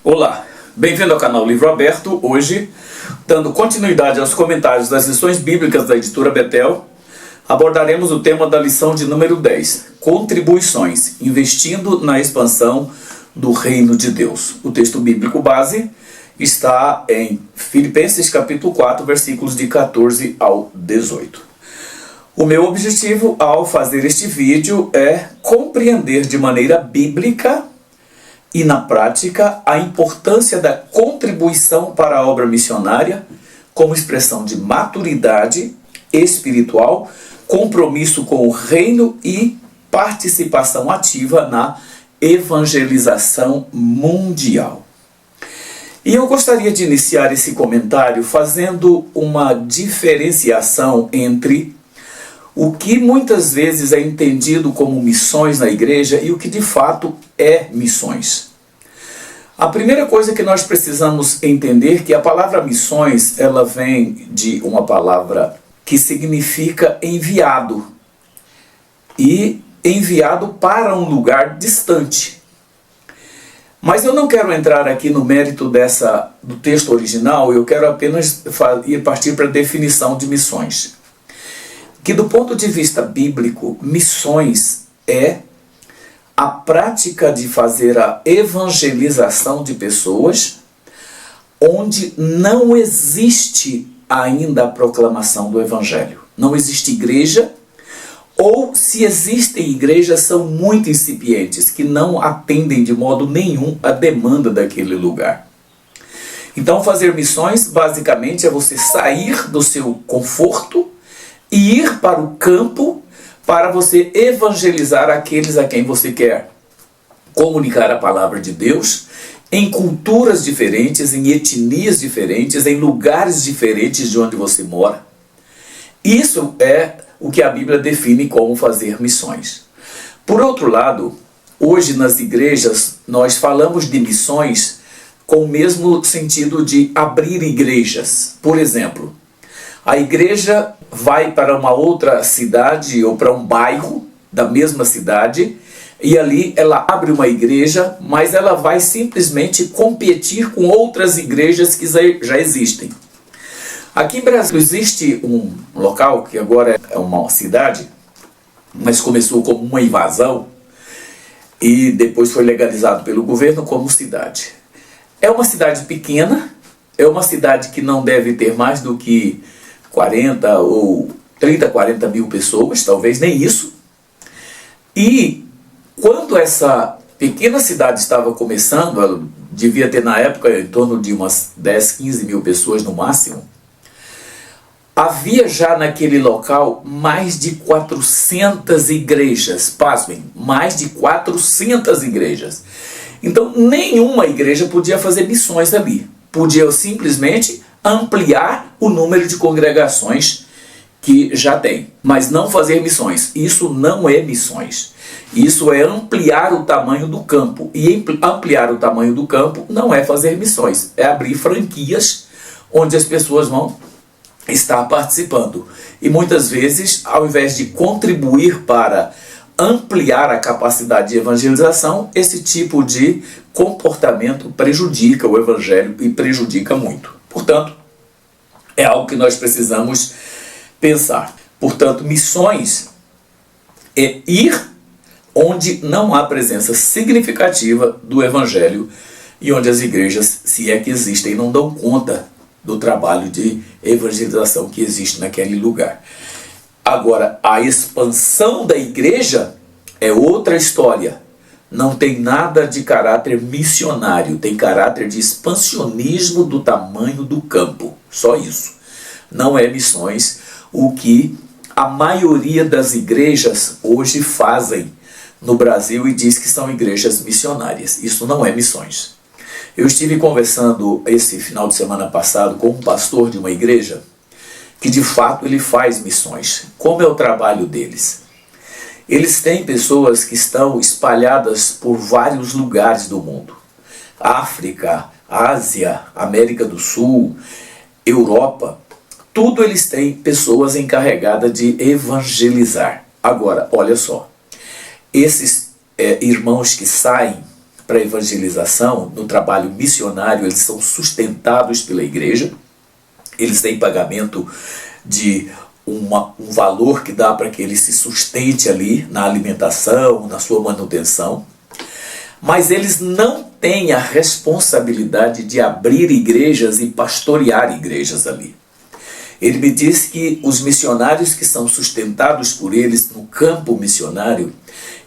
Olá, bem-vindo ao canal Livro Aberto. Hoje, dando continuidade aos comentários das lições bíblicas da editora Betel, abordaremos o tema da lição de número 10, Contribuições, investindo na expansão do Reino de Deus. O texto bíblico base está em Filipenses capítulo 4, versículos de 14 ao 18. O meu objetivo ao fazer este vídeo é compreender de maneira bíblica e na prática a importância da contribuição para a obra missionária como expressão de maturidade espiritual, compromisso com o reino e participação ativa na evangelização mundial. E eu gostaria de iniciar esse comentário fazendo uma diferenciação entre o que muitas vezes é entendido como missões na igreja e o que de fato é missões. A primeira coisa que nós precisamos entender é que a palavra missões, ela vem de uma palavra que significa enviado. E enviado para um lugar distante. Mas eu não quero entrar aqui no mérito do texto original, eu quero apenas partir para a definição de missões. Que do ponto de vista bíblico, missões é a prática de fazer a evangelização de pessoas onde não existe ainda a proclamação do evangelho. Não existe igreja, ou se existem igrejas, são muito incipientes, que não atendem de modo nenhum a demanda daquele lugar. Então fazer missões basicamente é você sair do seu conforto e ir para o campo para você evangelizar aqueles a quem você quer comunicar a palavra de Deus em culturas diferentes, em etnias diferentes, em lugares diferentes de onde você mora. Isso é o que a Bíblia define como fazer missões. Por outro lado, hoje nas igrejas nós falamos de missões com o mesmo sentido de abrir igrejas. Por exemplo, a igreja vai para uma outra cidade ou para um bairro da mesma cidade e ali ela abre uma igreja, mas ela vai simplesmente competir com outras igrejas que já existem. Aqui em Brasil existe um local que agora é uma cidade, mas começou como uma invasão e depois foi legalizado pelo governo como cidade. É uma cidade pequena, é uma cidade que não deve ter mais do que 40 ou 30, 40 mil pessoas, talvez nem isso. E quando essa pequena cidade estava começando, ela devia ter na época em torno de umas 10, 15 mil pessoas no máximo, havia já naquele local mais de 400 igrejas, pasmem, mais de 400 igrejas. Então nenhuma igreja podia fazer missões ali, podia simplesmente ampliar o número de congregações que já tem, mas não fazer missões. Isso não é missões. Isso é ampliar o tamanho do campo. E ampliar o tamanho do campo não é fazer missões. É abrir franquias onde as pessoas vão estar participando. E muitas vezes, ao invés de contribuir para ampliar a capacidade de evangelização, esse tipo de comportamento prejudica o evangelho e prejudica muito. Portanto, é algo que nós precisamos pensar. Portanto, missões é ir onde não há presença significativa do evangelho e onde as igrejas, se é que existem, não dão conta do trabalho de evangelização que existe naquele lugar. Agora, a expansão da igreja é outra história. Não tem nada de caráter missionário, tem caráter de expansionismo do tamanho do campo. Só isso. Não é missões o que a maioria das igrejas hoje fazem no Brasil e diz que são igrejas missionárias. Isso não é missões. Eu estive conversando esse final de semana passado com um pastor de uma igreja que de fato ele faz missões. Como é o trabalho deles? Eles têm pessoas que estão espalhadas por vários lugares do mundo. África, Ásia, América do Sul, Europa. Tudo eles têm pessoas encarregadas de evangelizar. Agora, olha só. Esses irmãos que saem para evangelização, no trabalho missionário, eles são sustentados pela igreja, eles têm pagamento de um valor que dá para que ele se sustente ali na alimentação, na sua manutenção, mas eles não têm a responsabilidade de abrir igrejas e pastorear igrejas ali. Ele me diz que os missionários que são sustentados por eles no campo missionário,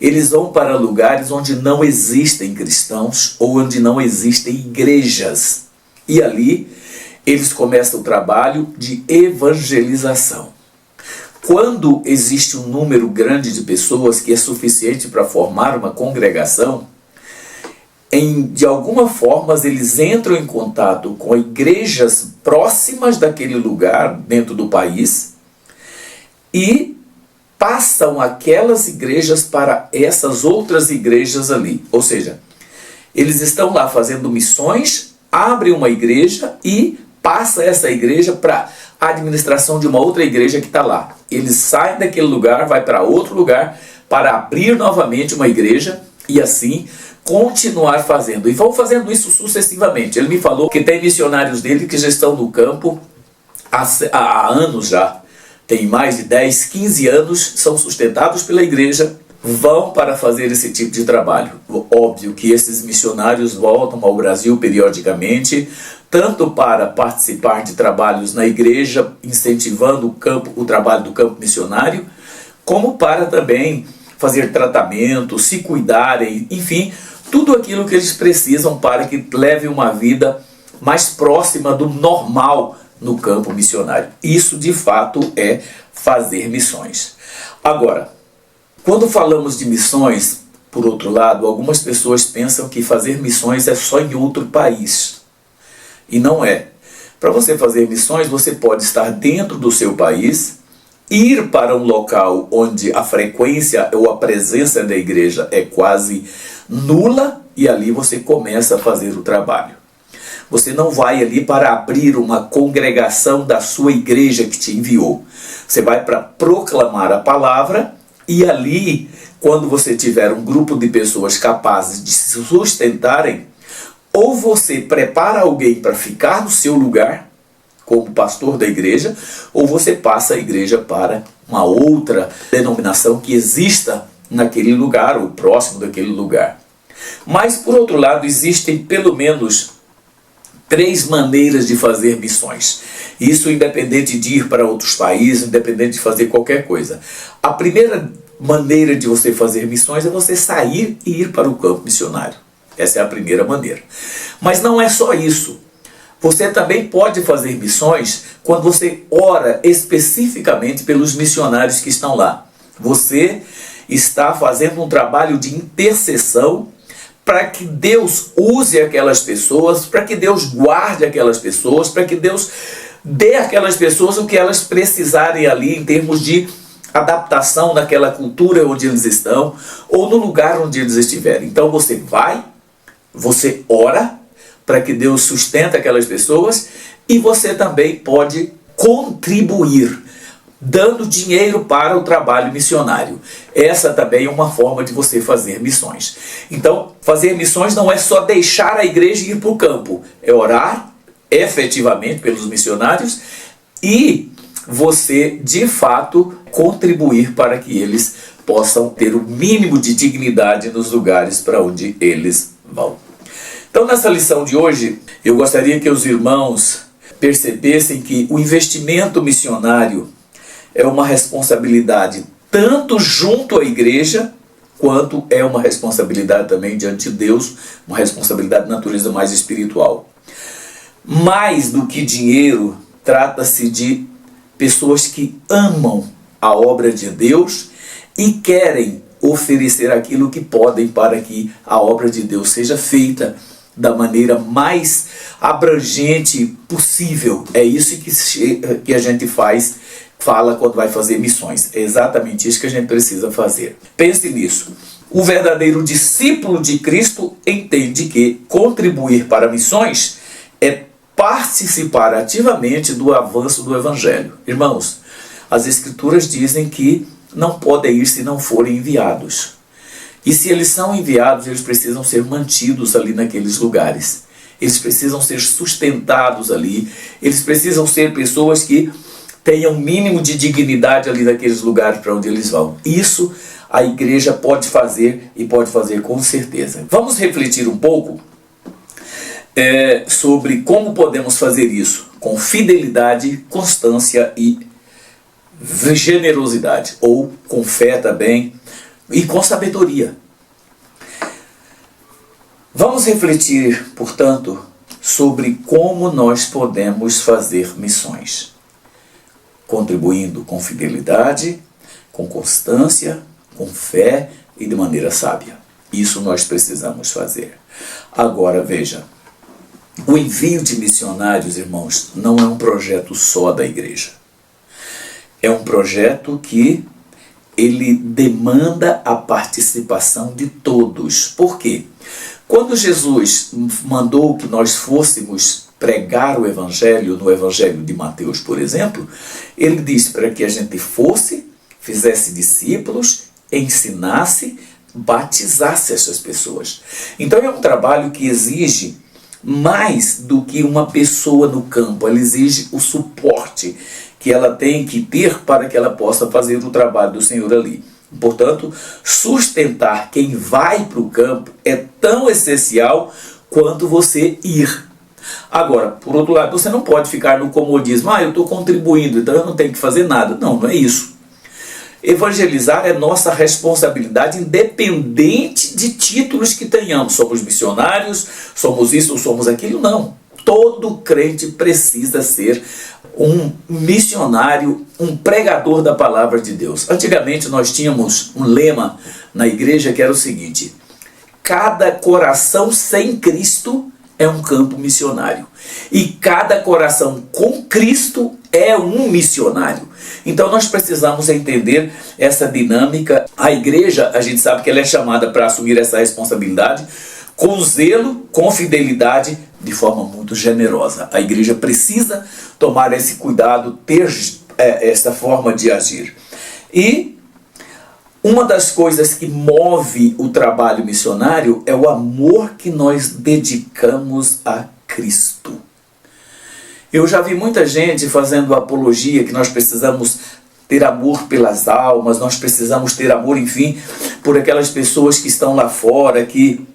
eles vão para lugares onde não existem cristãos ou onde não existem igrejas. E ali eles começam o trabalho de evangelização. Quando existe um número grande de pessoas que é suficiente para formar uma congregação, de alguma forma eles entram em contato com igrejas próximas daquele lugar dentro do país e passam aquelas igrejas para essas outras igrejas ali. Ou seja, eles estão lá fazendo missões, abrem uma igreja e passa essa igreja para a administração de uma outra igreja que está lá. Eles saem daquele lugar, vai para outro lugar para abrir novamente uma igreja e assim continuar fazendo. E vão fazendo isso sucessivamente. Ele me falou que tem missionários dele que já estão no campo há anos já. Tem mais de 10, 15 anos, são sustentados pela igreja, vão para fazer esse tipo de trabalho. Óbvio que esses missionários voltam ao Brasil periodicamente, tanto para participar de trabalhos na igreja, incentivando o trabalho do campo missionário, como para também fazer tratamento, se cuidarem, enfim, tudo aquilo que eles precisam para que levem uma vida mais próxima do normal no campo missionário. Isso, de fato, é fazer missões. Agora, quando falamos de missões, por outro lado, algumas pessoas pensam que fazer missões é só em outro país. E não é. Para você fazer missões, você pode estar dentro do seu país, ir para um local onde a frequência ou a presença da igreja é quase nula e ali você começa a fazer o trabalho. Você não vai ali para abrir uma congregação da sua igreja que te enviou. Você vai para proclamar a palavra e ali, quando você tiver um grupo de pessoas capazes de se sustentarem, ou você prepara alguém para ficar no seu lugar, como pastor da igreja, ou você passa a igreja para uma outra denominação que exista naquele lugar, ou próximo daquele lugar. Mas, por outro lado, existem pelo menos 3 maneiras de fazer missões. Isso independente de ir para outros países, independente de fazer qualquer coisa. A primeira maneira de você fazer missões é você sair e ir para o campo missionário. Essa é a primeira maneira. Mas não é só isso. Você também pode fazer missões quando você ora especificamente pelos missionários que estão lá. Você está fazendo um trabalho de intercessão para que Deus use aquelas pessoas, para que Deus guarde aquelas pessoas, para que Deus dê àquelas pessoas o que elas precisarem ali em termos de adaptação naquela cultura onde eles estão ou no lugar onde eles estiverem. Então você vai, você ora para que Deus sustente aquelas pessoas e você também pode contribuir dando dinheiro para o trabalho missionário. Essa também é uma forma de você fazer missões. Então, fazer missões não é só deixar a igreja e ir para o campo, é orar efetivamente pelos missionários e você, de fato, contribuir para que eles possam ter o mínimo de dignidade nos lugares para onde eles vão. Então, nessa lição de hoje, eu gostaria que os irmãos percebessem que o investimento missionário é uma responsabilidade tanto junto à igreja, quanto é uma responsabilidade também diante de Deus, uma responsabilidade de natureza mais espiritual. Mais do que dinheiro, trata-se de pessoas que amam a obra de Deus e querem oferecer aquilo que podem para que a obra de Deus seja feita da maneira mais abrangente possível. É isso que a gente fala quando vai fazer missões. É exatamente isso que a gente precisa fazer. Pense nisso. O verdadeiro discípulo de Cristo entende que contribuir para missões é participar ativamente do avanço do Evangelho. Irmãos, as Escrituras dizem que não podem ir se não forem enviados. E se eles são enviados, eles precisam ser mantidos ali naqueles lugares. Eles precisam ser sustentados ali. Eles precisam ser pessoas que tenham um mínimo de dignidade ali naqueles lugares para onde eles vão. Isso a igreja pode fazer e pode fazer com certeza. Vamos refletir um pouco sobre como podemos fazer isso com fidelidade, constância e generosidade, ou com fé também e com sabedoria. Vamos refletir, portanto, sobre como nós podemos fazer missões, contribuindo com fidelidade, com constância, com fé e de maneira sábia. Isso nós precisamos fazer. Agora veja, o envio de missionários, irmãos, não é um projeto só da igreja. É um projeto que ele demanda a participação de todos. Por quê? Quando Jesus mandou que nós fôssemos pregar o Evangelho, no Evangelho de Mateus, por exemplo, ele disse para que a gente fosse, fizesse discípulos, ensinasse, batizasse essas pessoas. Então é um trabalho que exige mais do que uma pessoa no campo, ela exige o suporte que ela tem que ter para que ela possa fazer o trabalho do Senhor ali. Portanto, sustentar quem vai para o campo é tão essencial quanto você ir. Agora, por outro lado, você não pode ficar no comodismo, eu estou contribuindo, então eu não tenho que fazer nada. Não, não é isso. Evangelizar é nossa responsabilidade, independente de títulos que tenhamos. Somos missionários, somos isso ou somos aquilo, não. Todo crente precisa ser um missionário, um pregador da palavra de Deus. Antigamente nós tínhamos um lema na igreja que era o seguinte: cada coração sem Cristo é um campo missionário. E cada coração com Cristo é um missionário. Então nós precisamos entender essa dinâmica. A igreja, a gente sabe que ela é chamada para assumir essa responsabilidade com zelo, com fidelidade, de forma muito generosa. A igreja precisa tomar esse cuidado, ter essa forma de agir. E uma das coisas que move o trabalho missionário é o amor que nós dedicamos a Cristo. Eu já vi muita gente fazendo apologia que nós precisamos ter amor pelas almas, nós precisamos ter amor, enfim, por aquelas pessoas que estão lá fora, que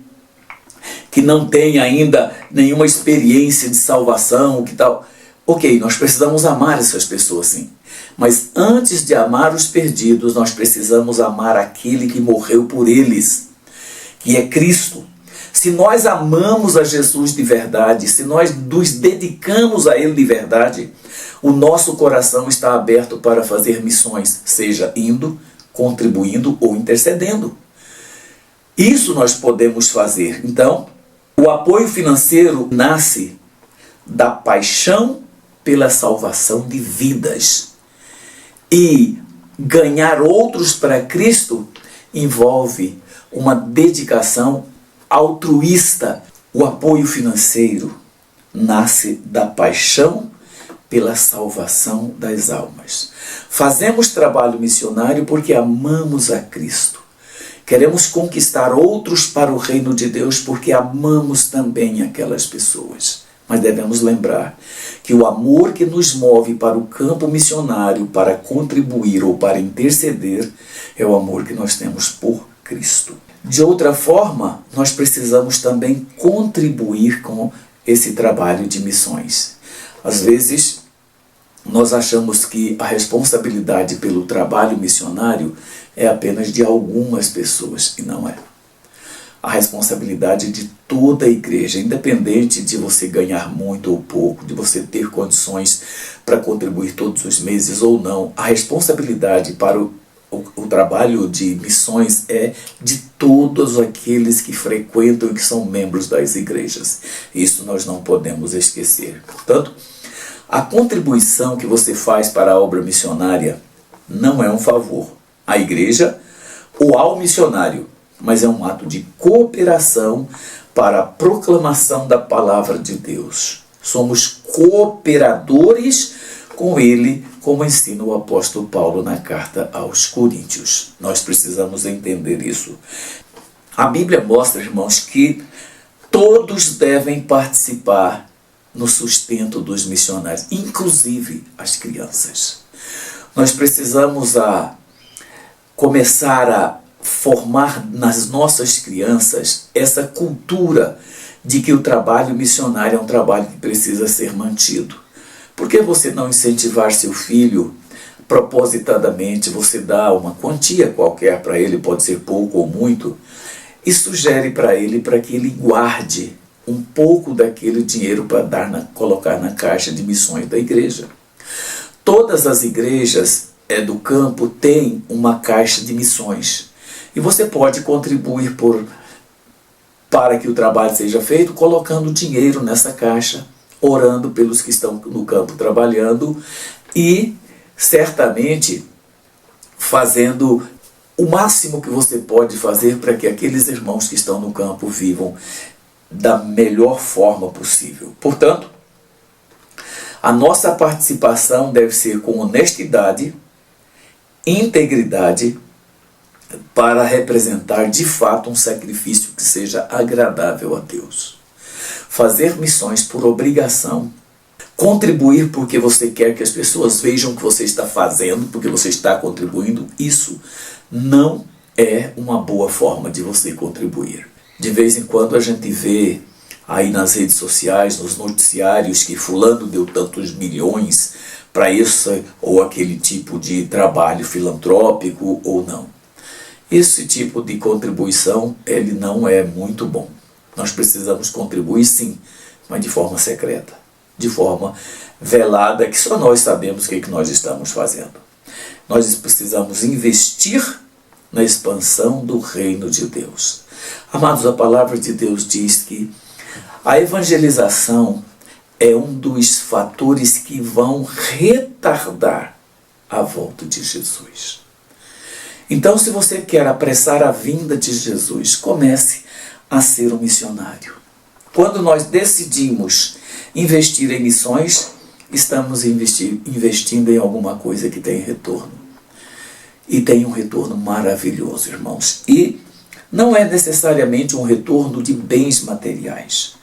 não têm ainda nenhuma experiência de salvação, que tal. Ok, nós precisamos amar essas pessoas, sim. Mas antes de amar os perdidos, nós precisamos amar aquele que morreu por eles, que é Cristo. Se nós amamos a Jesus de verdade, se nós nos dedicamos a Ele de verdade, o nosso coração está aberto para fazer missões, seja indo, contribuindo ou intercedendo. Isso nós podemos fazer. Então, o apoio financeiro nasce da paixão pela salvação de vidas. E ganhar outros para Cristo envolve uma dedicação altruísta. O apoio financeiro nasce da paixão pela salvação das almas. Fazemos trabalho missionário porque amamos a Cristo. Queremos conquistar outros para o reino de Deus porque amamos também aquelas pessoas. Mas devemos lembrar que o amor que nos move para o campo missionário, para contribuir ou para interceder, é o amor que nós temos por Cristo. De outra forma, nós precisamos também contribuir com esse trabalho de missões. Às vezes, nós achamos que a responsabilidade pelo trabalho missionário é apenas de algumas pessoas, e não é. A responsabilidade de toda a igreja, independente de você ganhar muito ou pouco, de você ter condições para contribuir todos os meses ou não, a responsabilidade para o trabalho de missões é de todos aqueles que frequentam e que são membros das igrejas. Isso nós não podemos esquecer. Portanto, a contribuição que você faz para a obra missionária não é um favor à igreja ou ao missionário, mas é um ato de cooperação para a proclamação da palavra de Deus. Somos cooperadores com ele, como ensina o apóstolo Paulo na carta aos Coríntios. Nós precisamos entender isso. A Bíblia mostra, irmãos, que todos devem participar no sustento dos missionários, inclusive as crianças. Nós precisamos começar a formar nas nossas crianças essa cultura de que o trabalho missionário é um trabalho que precisa ser mantido. Por que você não incentivar seu filho propositadamente? Você dá uma quantia qualquer para ele, pode ser pouco ou muito, e sugere para ele para que ele guarde um pouco daquele dinheiro para colocar na caixa de missões da igreja. Todas as igrejas do campo têm uma caixa de missões. E você pode contribuir para que o trabalho seja feito colocando dinheiro nessa caixa, orando pelos que estão no campo trabalhando e certamente fazendo o máximo que você pode fazer para que aqueles irmãos que estão no campo vivam da melhor forma possível. Portanto, a nossa participação deve ser com honestidade, integridade, para representar de fato um sacrifício que seja agradável a Deus. Fazer missões por obrigação, contribuir porque você quer que as pessoas vejam o que você está fazendo, porque você está contribuindo, isso não é uma boa forma de você contribuir. De vez em quando a gente vê aí nas redes sociais, nos noticiários, que fulano deu tantos milhões para isso ou aquele tipo de trabalho filantrópico ou não. Esse tipo de contribuição, ele não é muito bom. Nós precisamos contribuir sim, mas de forma secreta, de forma velada, que só nós sabemos o que nós estamos fazendo. Nós precisamos investir na expansão do reino de Deus. Amados, a palavra de Deus diz que a evangelização é um dos fatores que vão retardar a volta de Jesus. Então, se você quer apressar a vinda de Jesus, comece a ser um missionário. Quando nós decidimos investir em missões, estamos investindo em alguma coisa que tem retorno. E tem um retorno maravilhoso, irmãos. E não é necessariamente um retorno de bens materiais.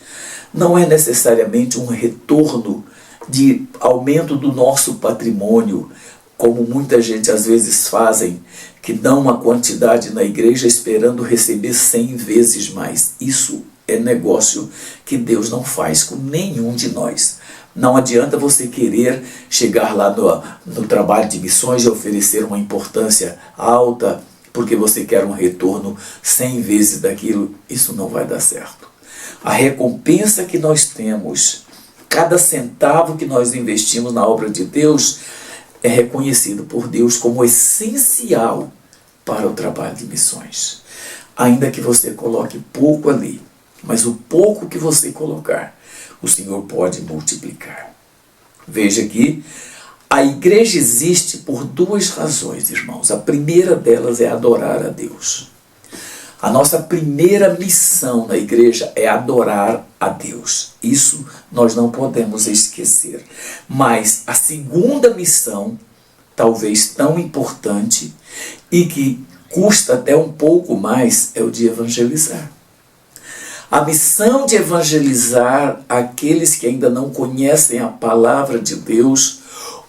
Não é necessariamente um retorno de aumento do nosso patrimônio, como muita gente às vezes fazem, que dão uma quantidade na igreja esperando receber 100 vezes mais. Isso é negócio que Deus não faz com nenhum de nós. Não adianta você querer chegar lá no trabalho de missões e oferecer uma importância alta porque você quer um retorno 100 vezes daquilo. Isso não vai dar certo. A recompensa que nós temos, cada centavo que nós investimos na obra de Deus, é reconhecido por Deus como essencial para o trabalho de missões. Ainda que você coloque pouco ali, mas o pouco que você colocar, o Senhor pode multiplicar. Veja que a igreja existe por duas razões, irmãos. A primeira delas é adorar a Deus. A nossa primeira missão na igreja é adorar a Deus. Isso nós não podemos esquecer. Mas a segunda missão, talvez tão importante e que custa até um pouco mais, é o de evangelizar. A missão de evangelizar aqueles que ainda não conhecem a palavra de Deus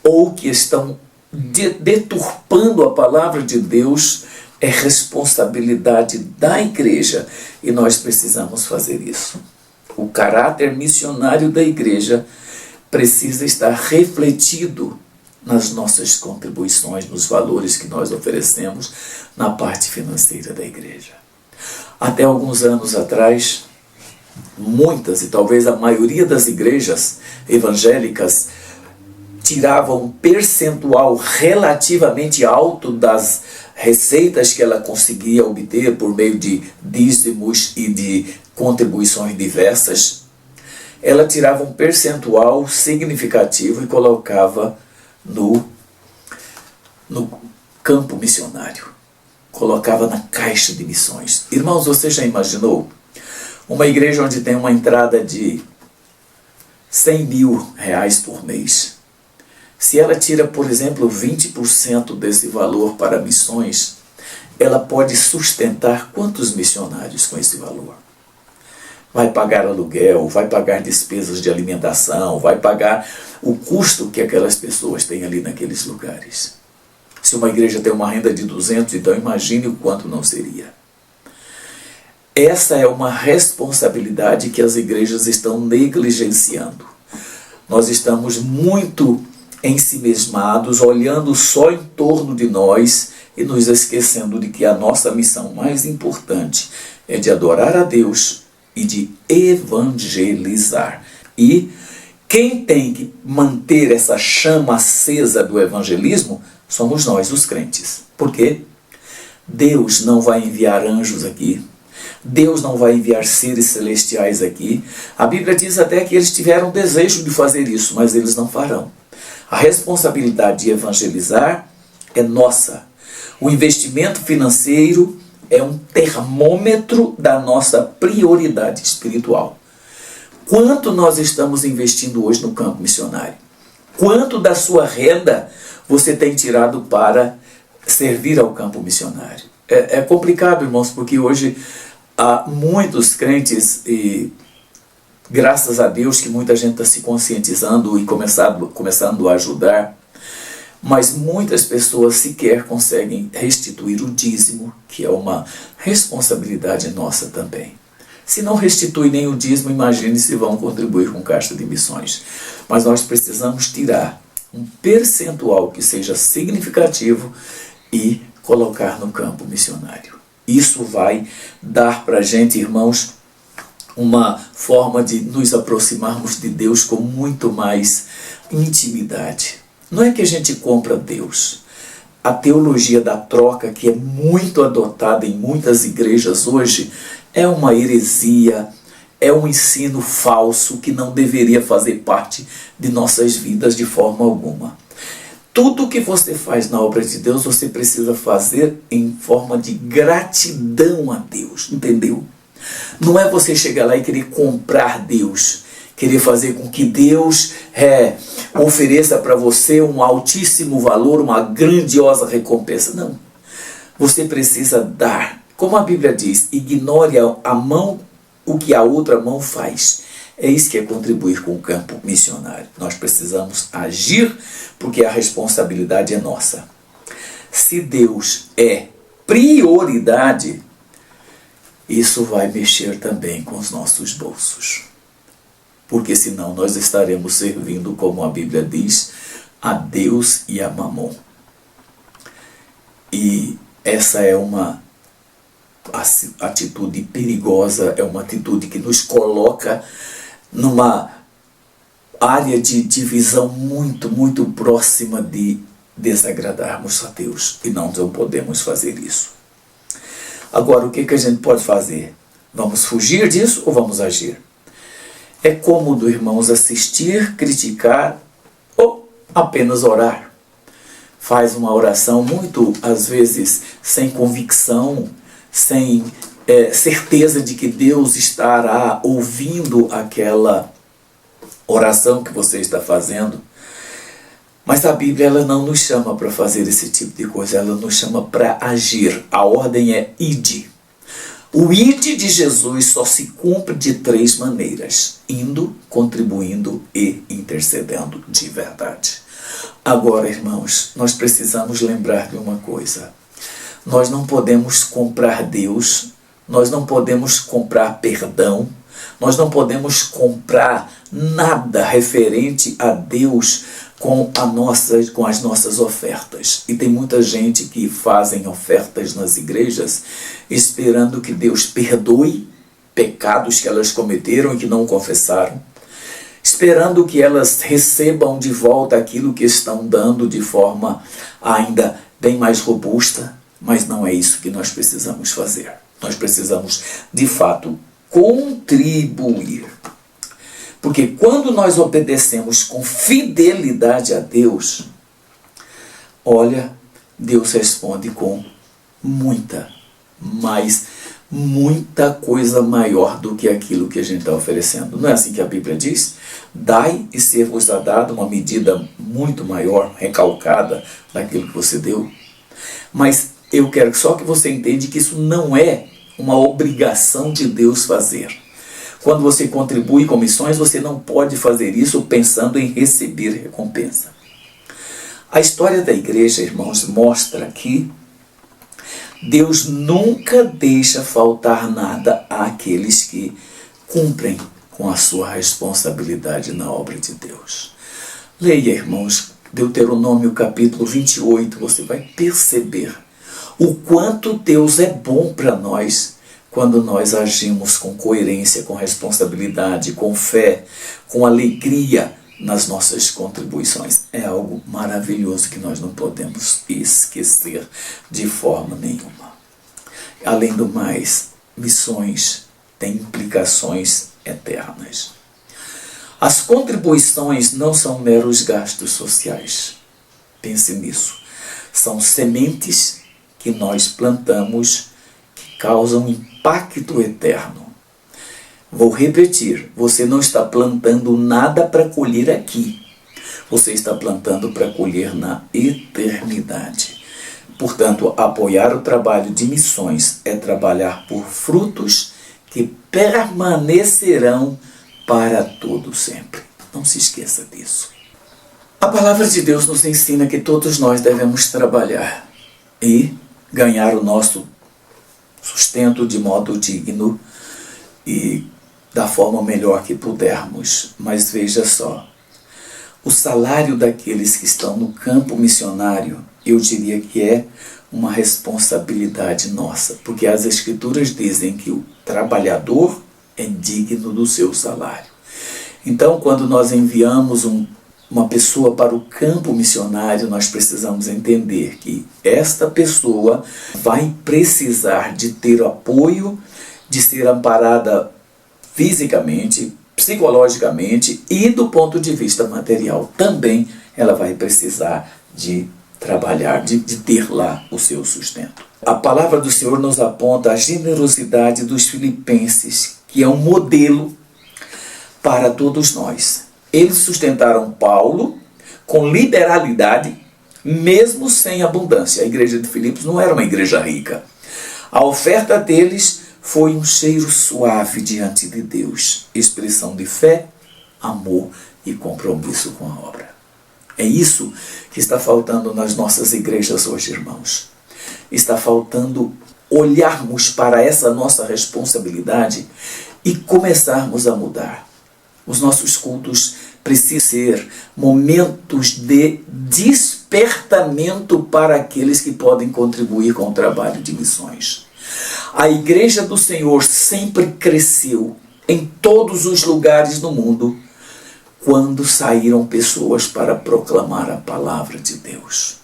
ou que estão deturpando a palavra de Deus é responsabilidade da igreja e nós precisamos fazer isso. O caráter missionário da igreja precisa estar refletido nas nossas contribuições, nos valores que nós oferecemos na parte financeira da igreja. Até alguns anos atrás, muitas e talvez a maioria das igrejas evangélicas tiravam um percentual relativamente alto das receitas que ela conseguia obter por meio de dízimos e de contribuições diversas. Ela tirava um percentual significativo e colocava no campo missionário. Colocava na caixa de missões. Irmãos, você já imaginou uma igreja onde tem uma entrada de 100 mil reais por mês? Se ela tira, por exemplo, 20% desse valor para missões, ela pode sustentar quantos missionários com esse valor? Vai pagar aluguel, vai pagar despesas de alimentação, vai pagar o custo que aquelas pessoas têm ali naqueles lugares. Se uma igreja tem uma renda de 200, então imagine o quanto não seria. Essa é uma responsabilidade que as igrejas estão negligenciando. Nós estamos muito ensimesmados, olhando só em torno de nós e nos esquecendo de que a nossa missão mais importante é de adorar a Deus e de evangelizar. E quem tem que manter essa chama acesa do evangelismo somos nós, os crentes. Por quê? Deus não vai enviar anjos aqui. Deus não vai enviar seres celestiais aqui. A Bíblia diz até que eles tiveram desejo de fazer isso, mas eles não farão. A responsabilidade de evangelizar é nossa. O investimento financeiro é um termômetro da nossa prioridade espiritual. Quanto nós estamos investindo hoje no campo missionário? Quanto da sua renda você tem tirado para servir ao campo missionário? É complicado, irmãos, porque hoje há muitos crentes e graças a Deus que muita gente está se conscientizando e começando a ajudar, mas muitas pessoas sequer conseguem restituir o dízimo, que é uma responsabilidade nossa também. Se não restitui nem o dízimo, imagine se vão contribuir com caixa de missões. Mas nós precisamos tirar um percentual que seja significativo e colocar no campo missionário. Isso vai dar para a gente, irmãos, uma forma de nos aproximarmos de Deus com muito mais intimidade. Não é que a gente compra Deus. A teologia da troca, que é muito adotada em muitas igrejas hoje, é uma heresia, é um ensino falso que não deveria fazer parte de nossas vidas de forma alguma. Tudo que você faz na obra de Deus, você precisa fazer em forma de gratidão a Deus, entendeu? Não é você chegar lá e querer comprar Deus, querer fazer com que Deus ofereça para você um altíssimo valor, uma grandiosa recompensa. Não. Você precisa dar. Como a Bíblia diz, ignore a mão o que a outra mão faz. É isso que é contribuir com o campo missionário. Nós precisamos agir porque a responsabilidade é nossa. Se Deus é prioridade, isso vai mexer também com os nossos bolsos. Porque senão nós estaremos servindo, como a Bíblia diz, a Deus e a Mamon. E essa é uma atitude perigosa, é uma atitude que nos coloca numa área de divisão muito, muito próxima de desagradarmos a Deus. E não podemos fazer isso. Agora, o que a gente pode fazer? Vamos fugir disso ou vamos agir? É cômodo, irmãos, assistir, criticar ou apenas orar. Faz uma oração muito, às vezes, sem convicção, sem certeza de que Deus estará ouvindo aquela oração que você está fazendo. Mas a Bíblia ela não nos chama para fazer esse tipo de coisa, ela nos chama para agir. A ordem é ide. O ide de Jesus só se cumpre de 3 maneiras: indo, contribuindo e intercedendo de verdade. Agora, irmãos, nós precisamos lembrar de uma coisa. Nós não podemos comprar Deus, nós não podemos comprar perdão, nós não podemos comprar nada referente a Deus com as nossas ofertas. E tem muita gente que fazem ofertas nas igrejas esperando que Deus perdoe pecados que elas cometeram e que não confessaram, esperando que elas recebam de volta aquilo que estão dando de forma ainda bem mais robusta, mas não é isso que nós precisamos fazer. Nós precisamos, de fato, contribuir. Porque quando nós obedecemos com fidelidade a Deus, olha, Deus responde com muita coisa maior do que aquilo que a gente está oferecendo. Não é assim que a Bíblia diz? Dai e ser-vos-á dado uma medida muito maior, recalcada daquilo que você deu. Mas eu quero só que você entenda que isso não é uma obrigação de Deus fazer. Quando você contribui com missões, você não pode fazer isso pensando em receber recompensa. A história da igreja, irmãos, mostra que Deus nunca deixa faltar nada àqueles que cumprem com a sua responsabilidade na obra de Deus. Leia, irmãos, Deuteronômio capítulo 28, você vai perceber o quanto Deus é bom para nós quando nós agimos com coerência, com responsabilidade, com fé, com alegria nas nossas contribuições. É algo maravilhoso que nós não podemos esquecer de forma nenhuma. Além do mais, missões têm implicações eternas. As contribuições não são meros gastos sociais. Pense nisso. São sementes que nós plantamos que causam impacto eterno. Vou repetir, você não está plantando nada para colher aqui. Você está plantando para colher na eternidade. Portanto, apoiar o trabalho de missões é trabalhar por frutos que permanecerão para todo sempre. Não se esqueça disso. A palavra de Deus nos ensina que todos nós devemos trabalhar e ganhar o nosso sustento de modo digno e da forma melhor que pudermos. Mas veja só, o salário daqueles que estão no campo missionário, eu diria que é uma responsabilidade nossa, porque as Escrituras dizem que o trabalhador é digno do seu salário. Então, quando nós enviamos uma pessoa para o campo missionário, nós precisamos entender que esta pessoa vai precisar de ter apoio, de ser amparada fisicamente, psicologicamente e do ponto de vista material. Também ela vai precisar de trabalhar, de ter lá o seu sustento. A palavra do Senhor nos aponta a generosidade dos filipenses, que é um modelo para todos nós. Eles sustentaram Paulo com liberalidade, mesmo sem abundância. A igreja de Filipos não era uma igreja rica. A oferta deles foi um cheiro suave diante de Deus, expressão de fé, amor e compromisso com a obra. É isso que está faltando nas nossas igrejas hoje, irmãos. Está faltando olharmos para essa nossa responsabilidade e começarmos a mudar. Os nossos cultos precisam ser momentos de despertamento para aqueles que podem contribuir com o trabalho de missões. A igreja do Senhor sempre cresceu em todos os lugares do mundo quando saíram pessoas para proclamar a palavra de Deus.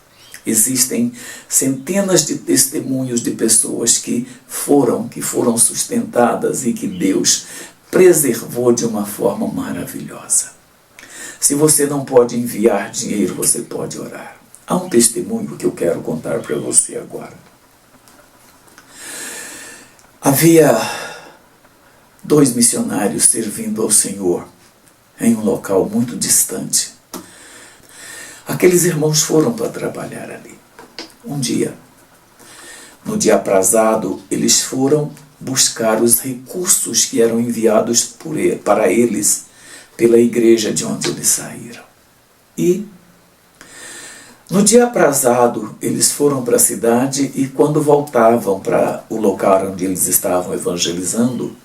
Existem centenas de testemunhos de pessoas que foram sustentadas e que Deus preservou de uma forma maravilhosa. Se você não pode enviar dinheiro, você pode orar. Há um testemunho que eu quero contar para você agora. Havia 2 missionários servindo ao Senhor em um local muito distante. Aqueles irmãos foram para trabalhar ali. Um dia, no dia aprazado, eles foram buscar os recursos que eram enviados para eles pela igreja de onde eles saíram. E no dia aprazado, eles foram para a cidade e quando voltavam para o local onde eles estavam evangelizando,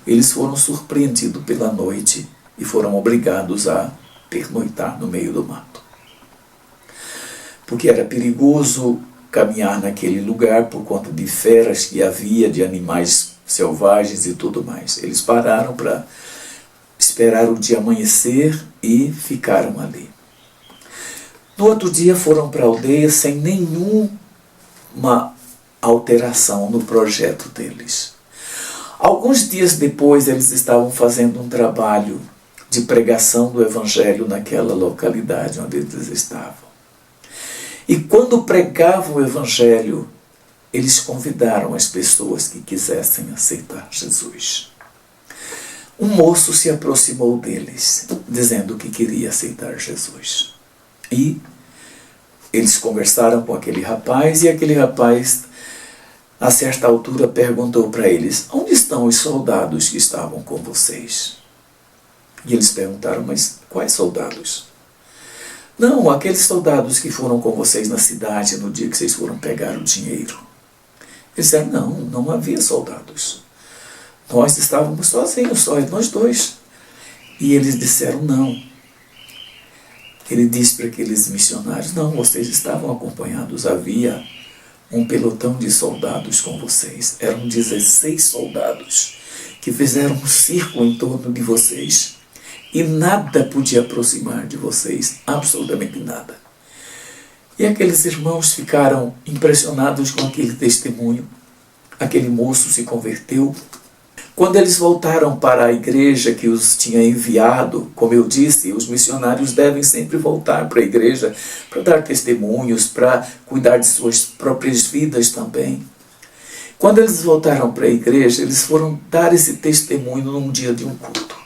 eles foram surpreendidos pela noite e foram obrigados a pernoitar no meio do mato. Porque era perigoso caminhar naquele lugar por conta de feras que havia, de animais selvagens e tudo mais. Eles pararam para esperar o dia amanhecer e ficaram ali. No outro dia foram para a aldeia sem nenhuma alteração no projeto deles. Alguns dias depois eles estavam fazendo um trabalho de pregação do Evangelho naquela localidade onde eles estavam. E quando pregavam o Evangelho, eles convidaram as pessoas que quisessem aceitar Jesus. Um moço se aproximou deles, dizendo que queria aceitar Jesus. E eles conversaram com aquele rapaz, e aquele rapaz A certa altura perguntou para eles: onde estão os soldados que estavam com vocês? E eles perguntaram: mas quais soldados? Não, aqueles soldados que foram com vocês na cidade no dia que vocês foram pegar o dinheiro. Eles disseram: não havia soldados. Nós estávamos sozinhos, só nós dois. E eles disseram: não. Ele disse para aqueles missionários: não, vocês estavam acompanhados, havia um pelotão de soldados com vocês. Eram 16 soldados que fizeram um círculo em torno de vocês e nada podia aproximar de vocês, absolutamente nada. E aqueles irmãos ficaram impressionados com aquele testemunho. Aquele moço se converteu. Quando eles voltaram para a igreja que os tinha enviado, como eu disse, os missionários devem sempre voltar para a igreja para dar testemunhos, para cuidar de suas próprias vidas também. Quando eles voltaram para a igreja, eles foram dar esse testemunho num dia de um culto.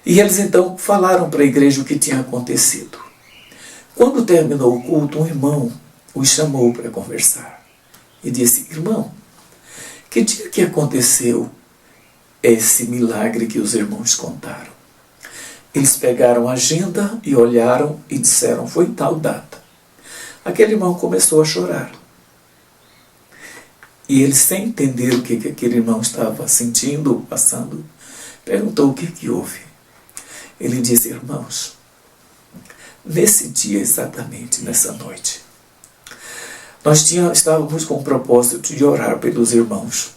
E eles então falaram para a igreja o que tinha acontecido. Quando terminou o culto, um irmão os chamou para conversar e disse: irmão, que dia que aconteceu esse milagre que os irmãos contaram? Eles pegaram a agenda e olharam e disseram: foi em tal data. Aquele irmão começou a chorar. E ele, sem entender o que aquele irmão estava sentindo, passando, perguntou: o que houve? Ele disse: irmãos, nesse dia exatamente, nessa noite, nós estávamos com o propósito de orar pelos irmãos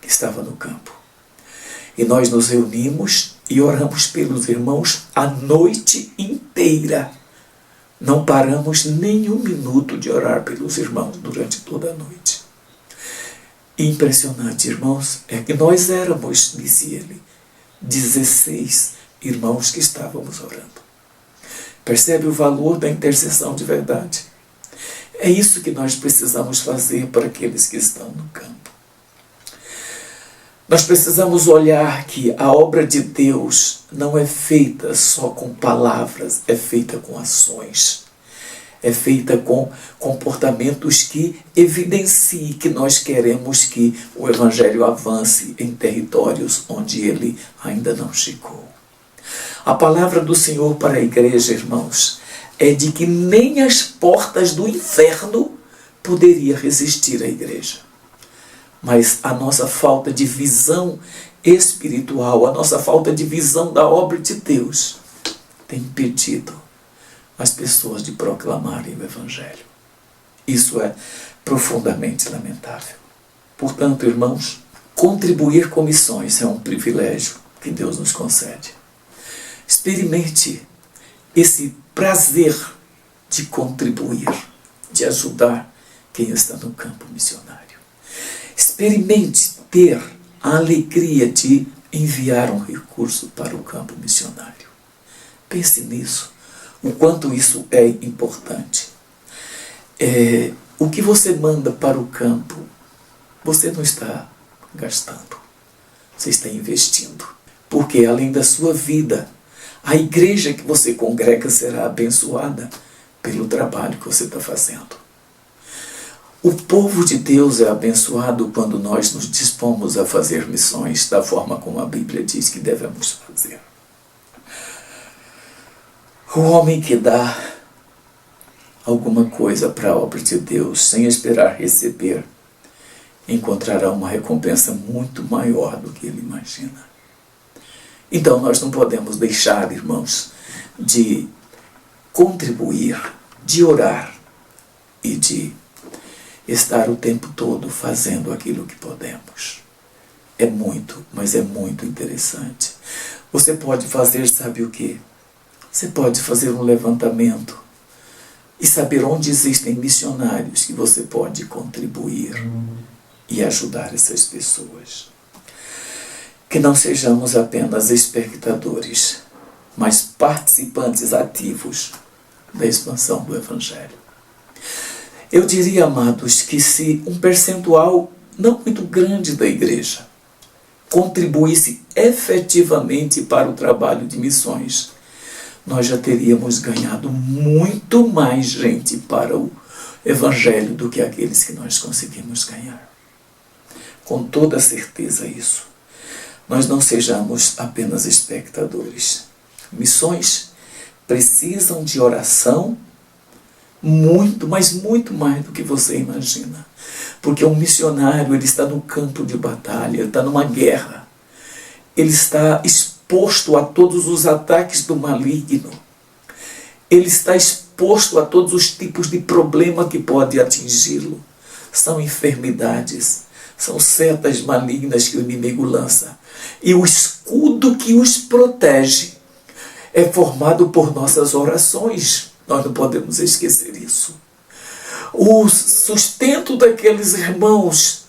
que estavam no campo. E nós nos reunimos e oramos pelos irmãos a noite inteira. Não paramos nem um minuto de orar pelos irmãos durante toda a noite. Impressionante, irmãos, é que nós éramos, disse ele, 16 irmãos que estávamos orando. Percebe o valor da intercessão de verdade? É isso que nós precisamos fazer para aqueles que estão no campo. Nós precisamos olhar que a obra de Deus não é feita só com palavras, é feita com ações. É feita com comportamentos que evidenciem que nós queremos que o Evangelho avance em territórios onde ele ainda não chegou. A palavra do Senhor para a igreja, irmãos, é de que nem as portas do inferno poderia resistir à igreja. Mas a nossa falta de visão espiritual, a nossa falta de visão da obra de Deus, tem impedido as pessoas de proclamarem o Evangelho. Isso é profundamente lamentável. Portanto, irmãos, contribuir com missões é um privilégio que Deus nos concede. Experimente esse prazer de contribuir, de ajudar quem está no campo missionário. Experimente ter a alegria de enviar um recurso para o campo missionário. Pense nisso, o quanto isso é importante. O que você manda para o campo, você não está gastando, você está investindo. Porque além da sua vida, a igreja que você congrega será abençoada pelo trabalho que você está fazendo. O povo de Deus é abençoado quando nós nos dispomos a fazer missões da forma como a Bíblia diz que devemos fazer. O homem que dá alguma coisa para a obra de Deus sem esperar receber, encontrará uma recompensa muito maior do que ele imagina. Então nós não podemos deixar, irmãos, de contribuir, de orar e de estar o tempo todo fazendo aquilo que podemos. É muito, mas é muito interessante. Você pode fazer, sabe o quê? Você pode fazer um levantamento e saber onde existem missionários que você pode contribuir e ajudar essas pessoas. Que não sejamos apenas espectadores, mas participantes ativos da expansão do Evangelho. Eu diria, amados, que se um percentual não muito grande da igreja contribuísse efetivamente para o trabalho de missões, nós já teríamos ganhado muito mais gente para o evangelho do que aqueles que nós conseguimos ganhar. Com toda certeza isso. Nós não sejamos apenas espectadores. Missões precisam de oração muito, mas muito mais do que você imagina. Porque um missionário, ele está no campo de batalha, ele está numa guerra. Ele está exposto a todos os ataques do maligno. Ele está exposto a todos os tipos de problema que pode atingi-lo. São enfermidades, são setas malignas que o inimigo lança. E o escudo que os protege é formado por nossas orações. Nós não podemos esquecer isso. O sustento daqueles irmãos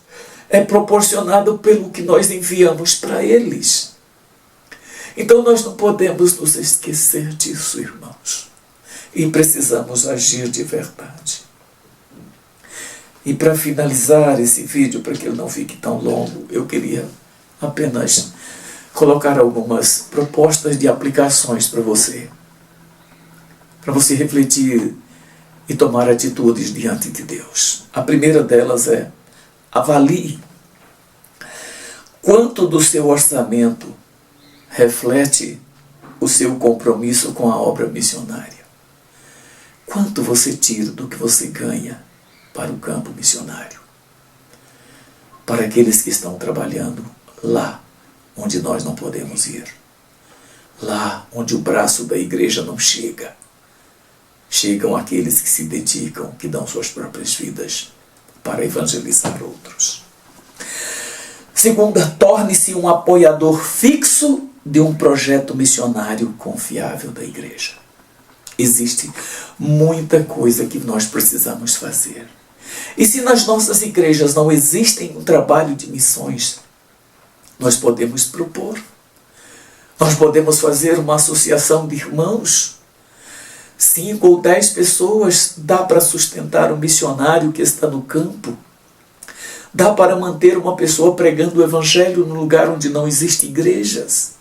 é proporcionado pelo que nós enviamos para eles. Então nós não podemos nos esquecer disso, irmãos. E precisamos agir de verdade. E para finalizar esse vídeo, para que ele não fique tão longo, eu queria apenas colocar algumas propostas de aplicações para você refletir e tomar atitudes diante de Deus. A primeira delas é: avalie quanto do seu orçamento reflete o seu compromisso com a obra missionária. Quanto você tira do que você ganha para o campo missionário? Para aqueles que estão trabalhando lá onde nós não podemos ir. Lá onde o braço da igreja não chega. Chegam aqueles que se dedicam, que dão suas próprias vidas para evangelizar outros. Segunda, torne-se um apoiador fixo de um projeto missionário confiável da igreja. Existe muita coisa que nós precisamos fazer. E se nas nossas igrejas não existem um trabalho de missões, nós podemos propor. Nós podemos fazer uma associação de irmãos. 5 ou 10 pessoas dá para sustentar um missionário que está no campo. Dá para manter uma pessoa pregando o evangelho no lugar onde não existem igrejas.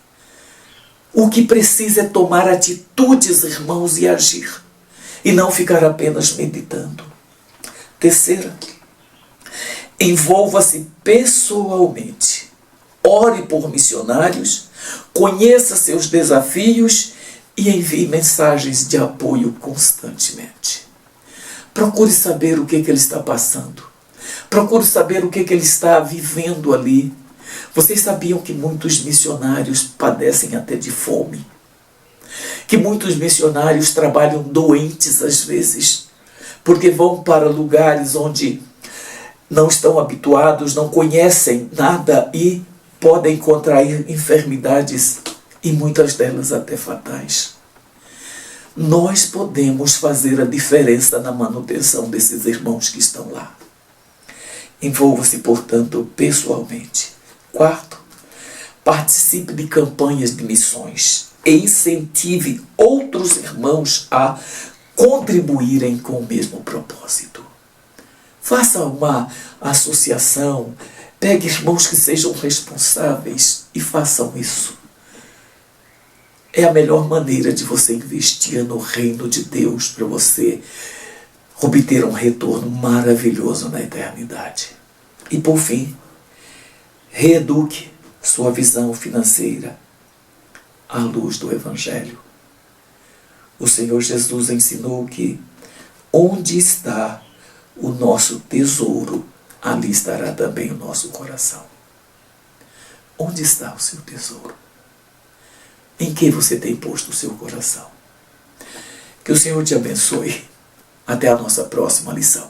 O que precisa é tomar atitudes, irmãos, e agir. E não ficar apenas meditando. Terceira, envolva-se pessoalmente. Ore por missionários, conheça seus desafios e envie mensagens de apoio constantemente. Procure saber o que ele está passando. Procure saber o que ele está vivendo ali. Vocês sabiam que muitos missionários padecem até de fome? Que muitos missionários trabalham doentes às vezes, porque vão para lugares onde não estão habituados, não conhecem nada e podem contrair enfermidades e muitas delas até fatais. Nós podemos fazer a diferença na manutenção desses irmãos que estão lá. Envolva-se, portanto, pessoalmente. Quarto, participe de campanhas de missões e incentive outros irmãos a contribuírem com o mesmo propósito. Faça uma associação, pegue irmãos que sejam responsáveis e façam isso. É a melhor maneira de você investir no reino de Deus para você obter um retorno maravilhoso na eternidade. E por fim, reeduque sua visão financeira à luz do Evangelho. O Senhor Jesus ensinou que onde está o nosso tesouro, ali estará também o nosso coração. Onde está o seu tesouro? Em que você tem posto o seu coração? Que o Senhor te abençoe. Até a nossa próxima lição.